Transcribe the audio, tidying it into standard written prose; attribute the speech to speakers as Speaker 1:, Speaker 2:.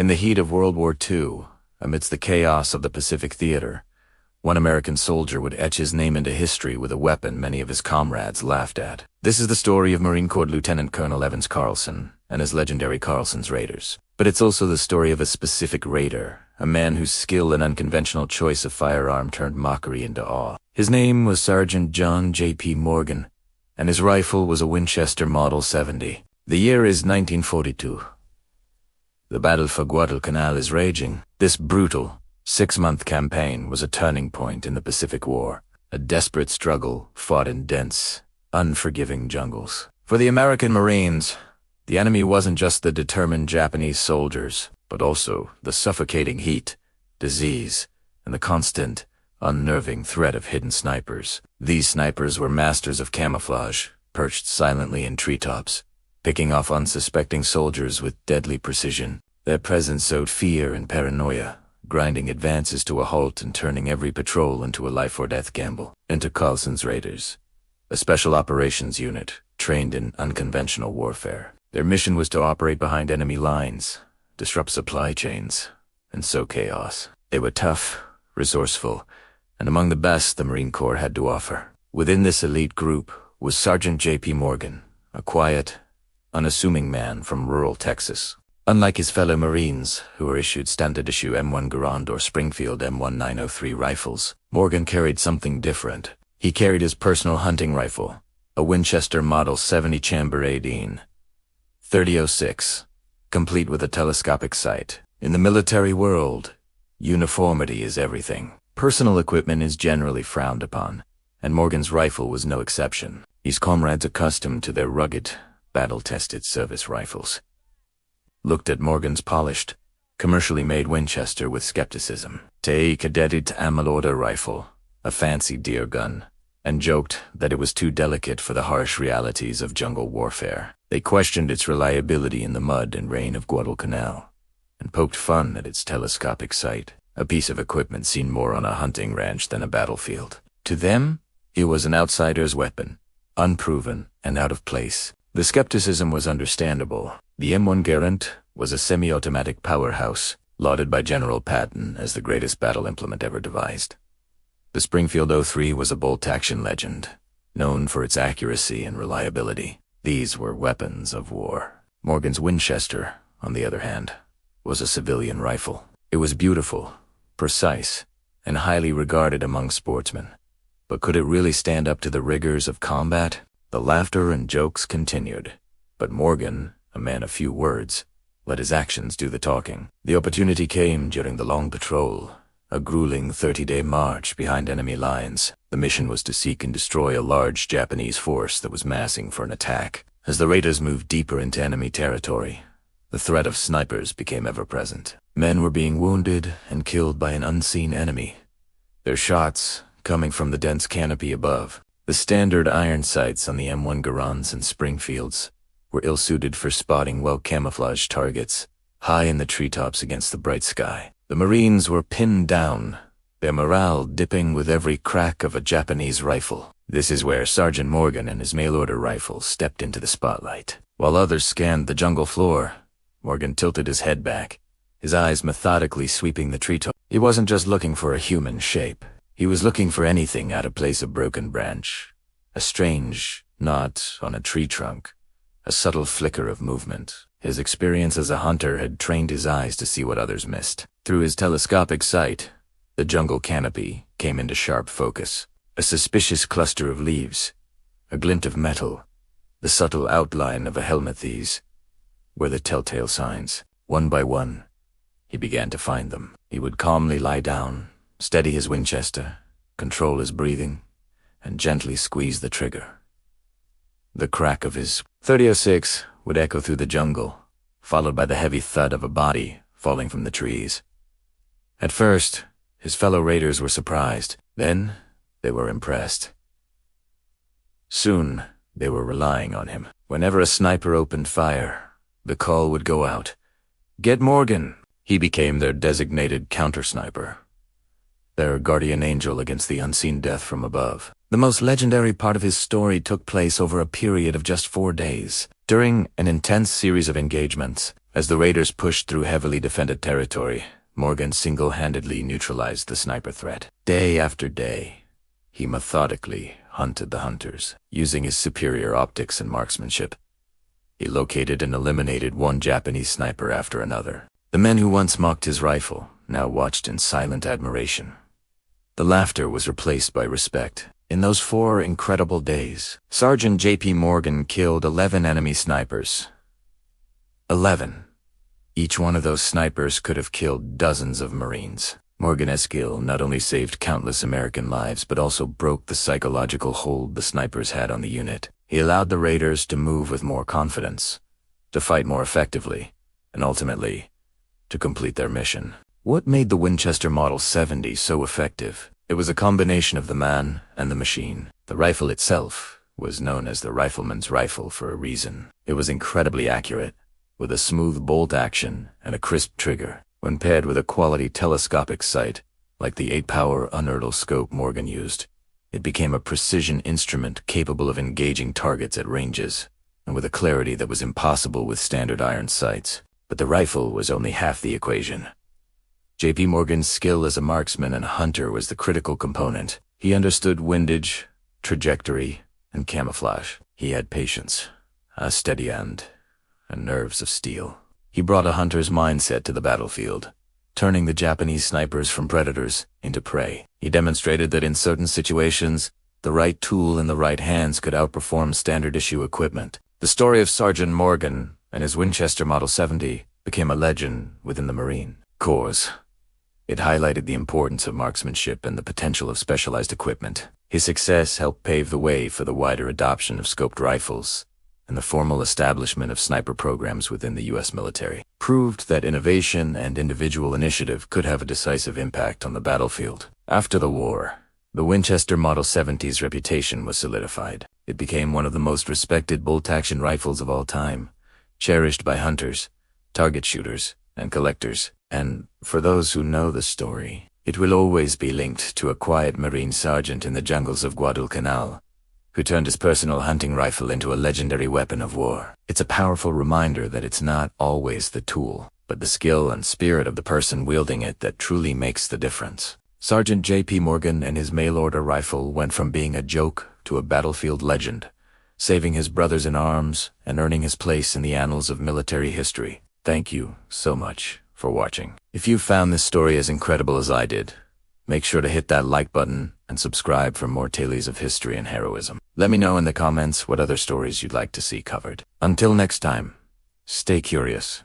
Speaker 1: In the heat of World War II, amidst the chaos of the Pacific Theater, one American soldier would etch his name into history with a weapon many of his comrades laughed at. This is the story of Marine Corps Lieutenant Colonel Evans Carlson and his legendary Carlson's Raiders. But it's also the story of a specific raider, a man whose skill and unconventional choice of firearm turned mockery into awe. His name was Sergeant John J.P. Morgan, and his rifle was a Winchester Model 70. The year is 1942. The battle for Guadalcanal is raging. This brutal, 6-month campaign was a turning point in the Pacific War, a desperate struggle fought in dense, unforgiving jungles. For the American Marines, the enemy wasn't just the determined Japanese soldiers, but also the suffocating heat, disease, and the constant, unnerving threat of hidden snipers. These snipers were masters of camouflage, perched silently in treetops, picking off unsuspecting soldiers with deadly precision. Their presence sowed fear and paranoia, grinding advances to a halt and turning every patrol into a life-or-death gamble. Enter Carlson's Raiders, a special operations unit trained in unconventional warfare. Their mission was to operate behind enemy lines, disrupt supply chains, and sow chaos. They were tough, resourceful, and among the best the Marine Corps had to offer. Within this elite group was Sergeant J.P. Morgan, a quiet, unassuming man from rural Texas. Unlike his fellow Marines, who were issued standard-issue M1 Garand or Springfield M1903 rifles, Morgan carried something different. He carried his personal hunting rifle, a Winchester Model 70 chamber 18, 30-06, complete with a telescopic sight. In the military world, uniformity is everything. Personal equipment is generally frowned upon, and Morgan's rifle was no exception. His comrades, accustomed to their rugged, battle-tested service rifles, looked at Morgan's polished, commercially made Winchester with skepticism. Te cadetit amalorda rifle, a fancy deer gun, and joked that it was too delicate for the harsh realities of jungle warfare. They questioned its reliability in the mud and rain of Guadalcanal, and poked fun at its telescopic sight, a piece of equipment seen more on a hunting ranch than a battlefield. To them, it was an outsider's weapon, unproven and out of place. The skepticism was understandable. The M1 Garand was a semi-automatic powerhouse, lauded by General Patton as the greatest battle implement ever devised. The Springfield 03 was a bolt-action legend, known for its accuracy and reliability. These were weapons of war. Morgan's Winchester, on the other hand, was a civilian rifle. It was beautiful, precise, and highly regarded among sportsmen. But could it really stand up to the rigors of combat? The laughter and jokes continued, but Morgan, a man of few words, let his actions do the talking. The opportunity came during the long patrol, a grueling 30-day march behind enemy lines. The mission was to seek and destroy a large Japanese force that was massing for an attack. As the raiders moved deeper into enemy territory, the threat of snipers became ever-present. Men were being wounded and killed by an unseen enemy, their shots coming from the dense canopy above. The standard iron sights on the M1 Garands and Springfields were ill-suited for spotting well-camouflaged targets high in the treetops against the bright sky. The Marines were pinned down, their morale dipping with every crack of a Japanese rifle. This is where Sergeant Morgan and his mail-order rifle stepped into the spotlight. While others scanned the jungle floor, Morgan tilted his head back, his eyes methodically sweeping the treetop. He wasn't just looking for a human shape. He was looking for anything out of place: a broken branch, a strange knot on a tree trunk, a subtle flicker of movement. His experience as a hunter had trained his eyes to see what others missed. Through his telescopic sight, the jungle canopy came into sharp focus. A suspicious cluster of leaves, a glint of metal, the subtle outline of a helmet. These were the telltale signs. One by one, he began to find them. He would calmly lie down, steady his Winchester, control his breathing, and gently squeeze the trigger. The crack of his .30-06 would echo through the jungle, followed by the heavy thud of a body falling from the trees. At first, his fellow raiders were surprised. Then, they were impressed. Soon, they were relying on him. Whenever a sniper opened fire, the call would go out, "Get Morgan!" He became their designated counter-sniper, their guardian angel against the unseen death from above. The most legendary part of his story took place over a period of just 4 days. During an intense series of engagements, As the raiders pushed through heavily defended territory, Morgan single-handedly neutralized the sniper threat. Day after day, he methodically hunted the hunters, using his superior optics and marksmanship. He located and eliminated one Japanese sniper after another. The men who once mocked his rifle now watched in silent admiration. The laughter was replaced by respect. In those 4 incredible days, Sergeant J.P. Morgan killed 11 enemy snipers. 11. Each one of those snipers could have killed dozens of Marines. Morgan's skill not only saved countless American lives, but also broke the psychological hold the snipers had on the unit. He allowed the raiders to move with more confidence, to fight more effectively, and ultimately, to complete their mission. What made the Winchester Model 70 so effective? It was a combination of the man and the machine. The rifle itself was known as the rifleman's rifle for a reason. It was incredibly accurate, with a smooth bolt action and a crisp trigger. When paired with a quality telescopic sight, like the 8-power unreliable scope Morgan used, it became a precision instrument capable of engaging targets at ranges, and with a clarity that was impossible with standard iron sights. But the rifle was only half the equation. J.P. Morgan's skill as a marksman and hunter was the critical component. He understood windage, trajectory, and camouflage. He had patience, a steady hand, and nerves of steel. He brought a hunter's mindset to the battlefield, turning the Japanese snipers from predators into prey. He demonstrated that in certain situations, the right tool in the right hands could outperform standard-issue equipment. The story of Sergeant Morgan and his Winchester Model 70 became a legend within the Marine Corps. It highlighted the importance of marksmanship and the potential of specialized equipment. His success helped pave the way for the wider adoption of scoped rifles and the formal establishment of sniper programs within the U.S. military. Proved that innovation and individual initiative could have a decisive impact on the battlefield. After the war, the Winchester Model 70's reputation was solidified. It became one of the most respected bolt-action rifles of all time, cherished by hunters, target shooters, and collectors. And for those who know the story, it will always be linked to a quiet Marine sergeant in the jungles of Guadalcanal, who turned his personal hunting rifle into a legendary weapon of war. It's a powerful reminder that it's not always the tool, but the skill and spirit of the person wielding it that truly makes the difference. Sergeant J.P. Morgan and his mail-order rifle went from being a joke to a battlefield legend, saving his brothers in arms and earning his place in the annals of military history. Thank you so much for watching. If you found this story as incredible as I did, make sure to hit that like button and subscribe for more tales of history and heroism. Let me know in the comments what other stories you'd like to see covered. Until next time, stay curious.